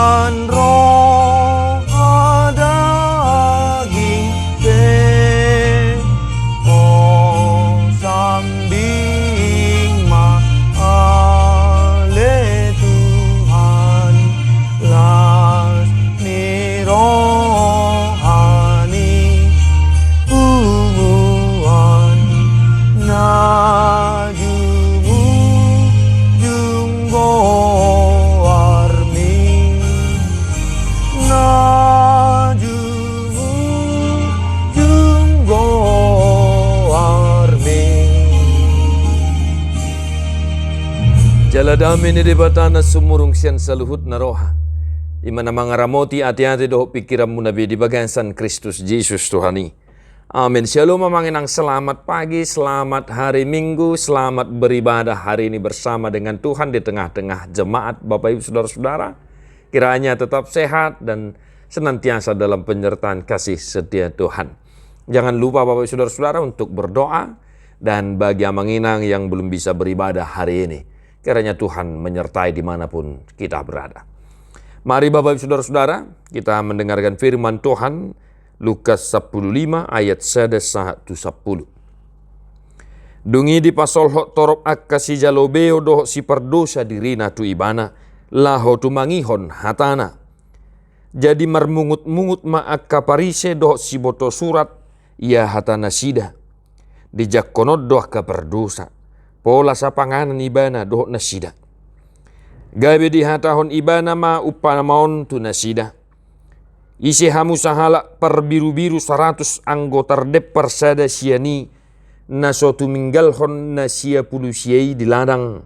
Tuhan roh daging oh sambing ale Tuhan las ni rohani umuan na junggo armi na junggo armi jaladami ni debatana sumurung sian saluhut naroha imana mangaramoti ati-ati doh pikiranmu nabi di bagansan Kristus Yesus Tuhani. Amin. Shalom manginang, selamat pagi, selamat hari Minggu, selamat beribadah hari ini bersama dengan Tuhan di tengah-tengah jemaat Bapak Ibu Saudara-saudara. Kiranya tetap sehat dan senantiasa dalam penyertaan kasih setia Tuhan. Jangan lupa Bapak Ibu Saudara-saudara untuk berdoa, dan bagi yang menginang yang belum bisa beribadah hari ini, kiranya Tuhan menyertai dimanapun kita berada. Mari Bapak Ibu Saudara-saudara, kita mendengarkan firman Tuhan Lukas 15 ayat 1-10. Dungi di pasol hok torop akka si jalobeo doh si perdosa dirina tu ibana laho tu mangihon hatana. Jadi mermungut-mungut ma akka parise doh si boto surat ia hatana sida. Dijak konod doh ka perdosa. Pola sa panganan ibana doh nasida. Gabe di hatahon ibana ma upamaon tu nasida. Isi hamu sahala perbiru-biru 100 anggota depar sada siani na sotu minggalhon na sia pulusiai di ladang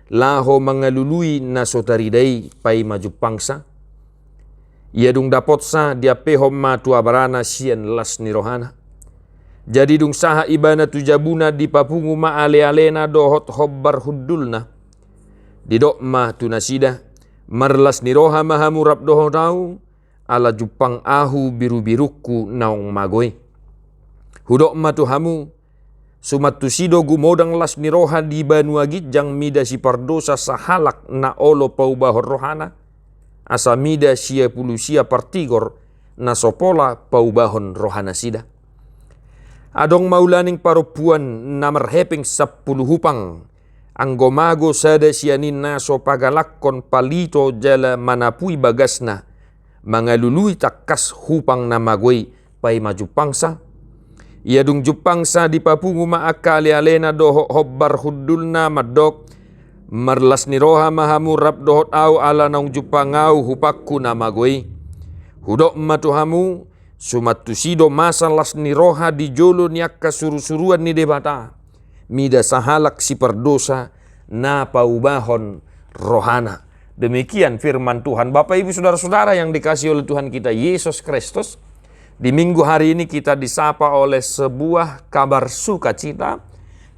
laho mangalului na sotaridai pai maju pangsa. Ia dung dapot sa dia pehom ma tu abarana sian las nirohana. Jadi dung saha ibana tu jabuna di papungu ma ale-alena dohot hobbar huddulna. Didok ma tu nasida marlas niroha mahamu rap doho tau. Ala jupang ahu biru-biruku naong magoy. Hudok matuhamu sumatu sido gumodang las niroha di banuagit jang mida si pardosa sahalak na olo paubahor rohana. Asa mida sia pulusia partigor na sopola paubahon rohana sida. Adong maulaning parupuan na marheping 10 hupang. Anggomago sada sianin na so pagalakon palito jala manapui bagasna. Mangalului takas hupang na magoy pai maju pangsa. Ia dung jupangsa di papungu maakali alena doho hobbar huddulna madok. Marlas niroha mahamu rap dohot au ala naung jupangau hupakku na magoy. Hudok matuhamu sumatu sido masa las niroha di jolo niak kasuru-suruan ni debata. Mida sahalak si perdosa na paubahon rohana. Demikian firman Tuhan. Bapak Ibu Saudara-saudara yang dikasihi oleh Tuhan kita Yesus Kristus, di minggu hari ini kita disapa oleh sebuah kabar sukacita,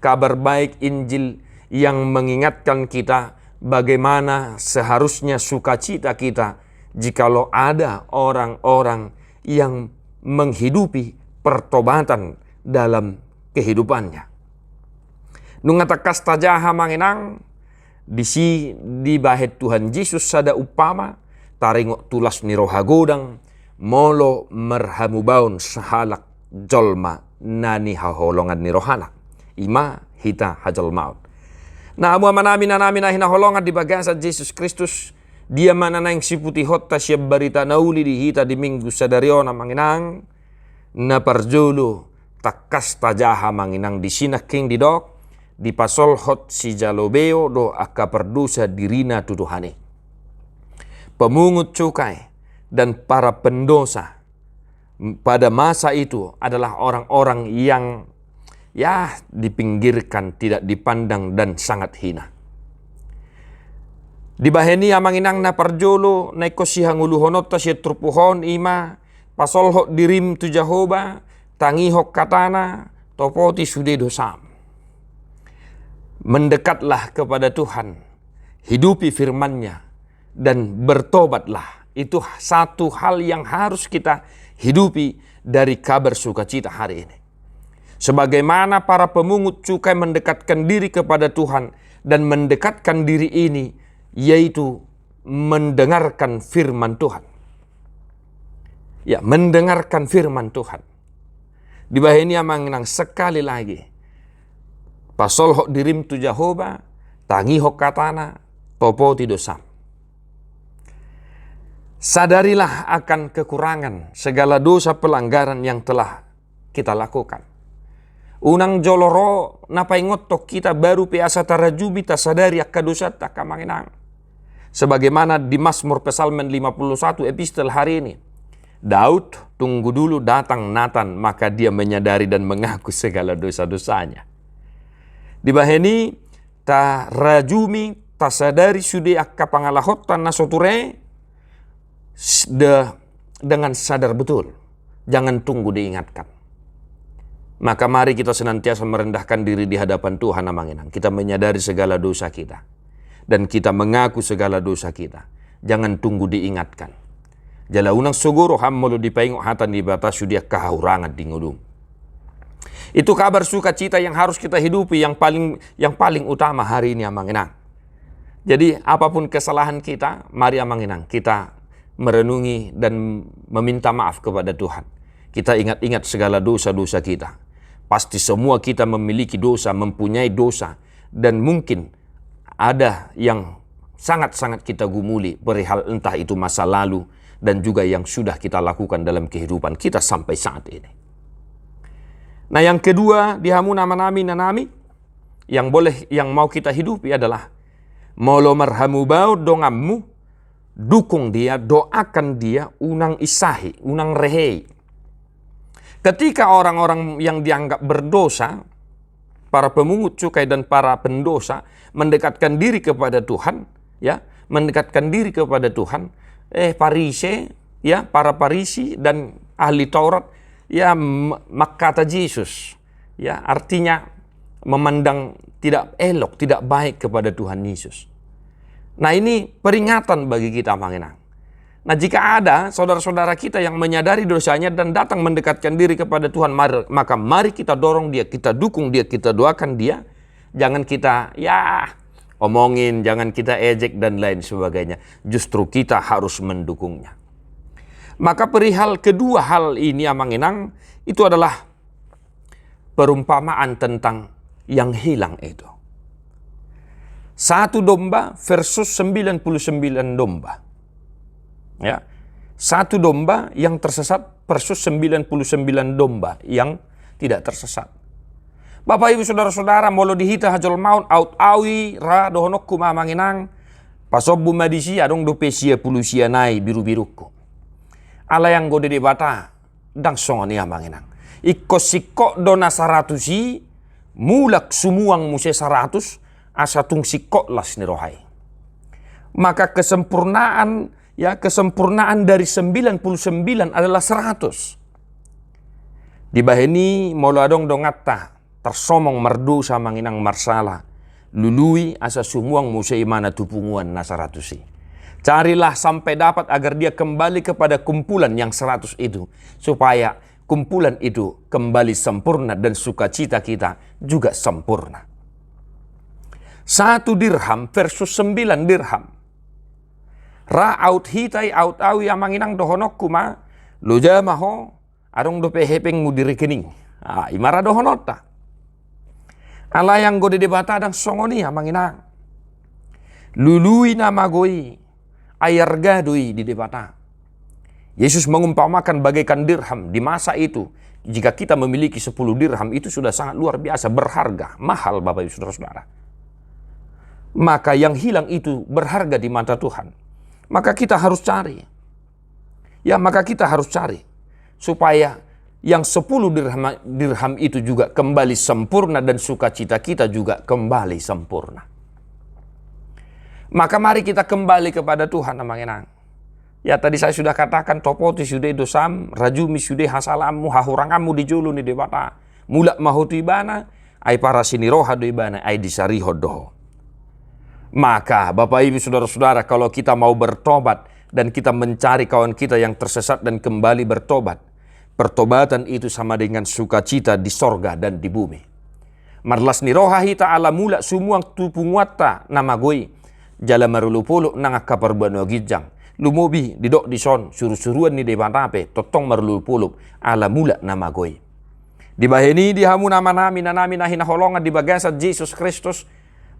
kabar baik Injil yang mengingatkan kita bagaimana seharusnya sukacita kita jikalau ada orang-orang yang menghidupi pertobatan dalam kehidupannya. Nungatakas tajaha manginang di bahet Tuhan Yesus sada upama taringok tulas ni roha godang molo merhamu baun sahalak jolma nani haholongan ni rohana ima hita hajal maut. Na amu manami na hinaholongan di bagasa Yesus Kristus dia mana nang si putih hotta siap barita nauli di hita di minggu sadariona manginang na parjolo takas tajaha manginang di sinak king di dok di pasol hot si jalobeo do akka perdosa dirina tuduhane. Pemungut cukai dan para pendosa pada masa itu adalah orang-orang yang dipinggirkan, tidak dipandang dan sangat hina. Di baheni amanginang na parjolo na ikosihang uluhonot ta siya trupuhon ima pasol hot dirim tu Jehoba tangihok katana topoti sude dosam. Mendekatlah kepada Tuhan, hidupi firman-Nya, dan bertobatlah. Itu satu hal yang harus kita hidupi dari kabar sukacita hari ini. Sebagaimana para pemungut cukai mendekatkan diri kepada Tuhan dan mendekatkan diri ini, yaitu mendengarkan firman Tuhan. Ya, mendengarkan firman Tuhan. Di bawah ini manginang sekali lagi. Pasol hok dirim tu Jehovah, tangi hok katana, topo ti dosa. Sadarilah akan kekurangan segala dosa pelanggaran yang telah kita lakukan. Unang joloro napai ngotok kita baru piasa tarajubi ta sadari akka dosa ta kamanginang. Sebagaimana di Mazmur Psalmen 51 epistel hari ini. Daud tunggu dulu datang Nathan, maka dia menyadari dan mengaku segala dosa-dosanya. Di baheni ta rajumi ta sadari sude akka pangalahotan nasoture dengan sadar betul. Jangan tunggu diingatkan. Maka mari kita senantiasa merendahkan diri di hadapan Tuhan amanginang. Kita menyadari segala dosa kita. Dan kita mengaku segala dosa kita. Jangan tunggu diingatkan. Jala unang suguro hammolo dipaingok hatan di batas sudia kahurangan di ngudum. Itu kabar sukacita yang harus kita hidupi yang paling utama hari ini amanginang. Jadi apapun kesalahan kita, mari amanginang kita merenungi dan meminta maaf kepada Tuhan. Kita ingat-ingat segala dosa-dosa kita. Pasti semua kita memiliki dosa, mempunyai dosa, dan mungkin ada yang sangat-sangat kita gumuli perihal entah itu masa lalu dan juga yang sudah kita lakukan dalam kehidupan kita sampai saat ini. Nah, yang kedua di hamu nama-nami nanami yang mau kita hidupi adalah molo marhamu bau dongammu, dukung dia, doakan dia, unang isahi, unang rehei. Ketika orang-orang yang dianggap berdosa, para pemungut cukai dan para pendosa mendekatkan diri kepada Tuhan, ya, mendekatkan diri kepada Tuhan, Parise, ya, para Parisi dan ahli Taurat, ya, kata Yesus, ya, artinya memandang tidak elok, tidak baik kepada Tuhan Yesus. Nah, ini peringatan bagi kita manginang. Nah, jika ada saudara-saudara kita yang menyadari dosanya dan datang mendekatkan diri kepada Tuhan, maka mari kita dorong dia, kita dukung dia, kita doakan dia. Jangan kita omongin, jangan kita ejek dan lain sebagainya. Justru kita harus mendukungnya. Maka perihal kedua hal ini amanginang itu adalah perumpamaan tentang yang hilang itu. 1 domba versus 99 domba. Ya, 1 domba yang tersesat versus 99 domba yang tidak tersesat. Bapak ibu saudara-saudara, molo dihita hajol maun aut awi ra dohonok kuma manginang pasobu madisi adong do pesia pulusia nai biru-biruku. Ala yang gode de bata dang songoni manginang. Ikko sikko dona 100 mulak sumuang muse 100 asatung sikko las ni rohai. Maka kesempurnaan dari 99 adalah 100. Di baheni molo adong dongata tersomong merdu sama nginang marsala lului asa sumuang musai mana tupunguan na 100. Carilah sampai dapat agar dia kembali kepada kumpulan yang 100 itu, supaya kumpulan itu kembali sempurna dan sukacita kita juga sempurna. 1 dirham versus 9 dirham. Ra aut hitai aut awi amanginang dohonok kuma loja maho arong do pehepeng mudi rekening. Imara dohonota. Ala yang gode de bata dang songoni amanginang. Lului nama goi ayar gadui di debata. Yesus mengumpamakan bagaikan dirham di masa itu. Jika kita memiliki 10 dirham itu sudah sangat luar biasa, berharga, mahal Bapak Ibu Saudara-saudara. Maka yang hilang itu berharga di mata Tuhan. Maka kita harus cari. Maka kita harus cari. Supaya yang 10 dirham itu juga kembali sempurna dan sukacita kita juga kembali sempurna. Maka mari kita kembali kepada Tuhan amanginang. Ya, tadi saya sudah katakan topoti sudah dosam, rajumi sudah hasalamu, hahurangamu dijulu ni debata. Mulak mahutu ibana, ay para siniroha do ibana, ay disariho doho. Maka Bapak Ibu Saudara-saudara, kalau kita mau bertobat dan kita mencari kawan kita yang tersesat dan kembali bertobat, pertobatan itu sama dengan sukacita di sorga dan di bumi. Marlas ni rohahi ta'ala mula sumuang tupunguata nama goi. jala marulupulu nang akka perbuano gijang. Lumobi didok dison suruh-suruan ni depan rape totong marulupulu ala mula nama goy. Di baheni di hamu nama nami nahina holongan di bagasat Yesus Kristus.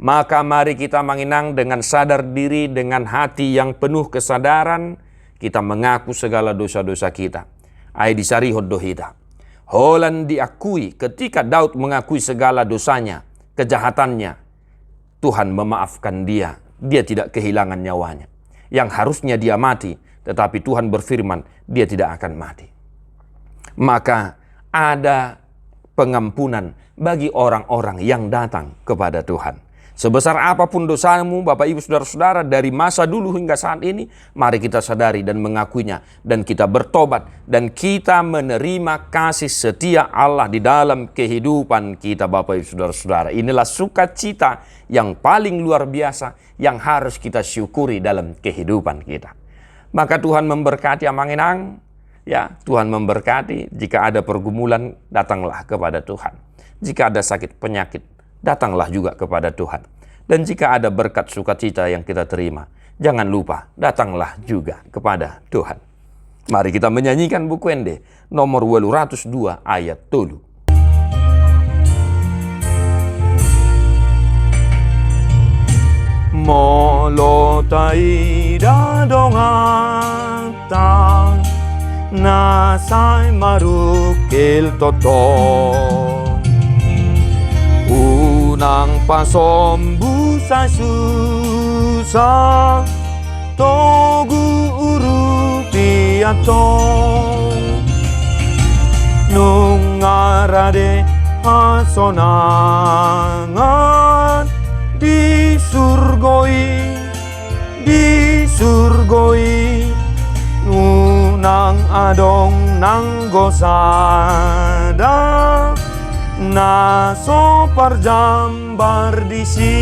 Maka mari kita menginang dengan sadar diri, dengan hati yang penuh kesadaran, kita mengaku segala dosa-dosa kita. Ai disari hodohita. Holan diakui ketika Daud mengakui segala dosanya, kejahatannya. Tuhan memaafkan dia. Dia tidak kehilangan nyawanya. Yang harusnya dia mati, tetapi Tuhan berfirman, dia tidak akan mati. Maka ada pengampunan bagi orang-orang yang datang kepada Tuhan. Sebesar apapun dosamu, Bapak Ibu Saudara-saudara, dari masa dulu hingga saat ini, mari kita sadari dan mengakuinya, dan kita bertobat, dan kita menerima kasih setia Allah di dalam kehidupan kita, Bapak Ibu Saudara-saudara. Inilah sukacita yang paling luar biasa yang harus kita syukuri dalam kehidupan kita. Maka Tuhan memberkati amanginang, ya, Tuhan memberkati. Jika ada pergumulan, datanglah kepada Tuhan. Jika ada sakit penyakit, datanglah juga kepada Tuhan. Dan jika ada berkat sukacita yang kita terima, jangan lupa datanglah juga kepada Tuhan. Mari kita menyanyikan buku Ende nomor 802 ayat 3. Molotai dadongata nasai marukil toto unang pasombu sa susah togu urupi atong nungarade hasonangan disurgoi nunang adong nanggosada naso parjambar disi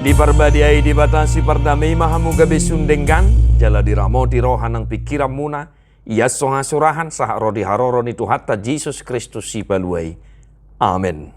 diperbadiai dibatasi perdamai mahamu gabe sundenggan jala diramoti rohanang pikiran muna ia soha surahan sah rodi haroro ni Tuhatta Yesus Kristus si paluai. Amin.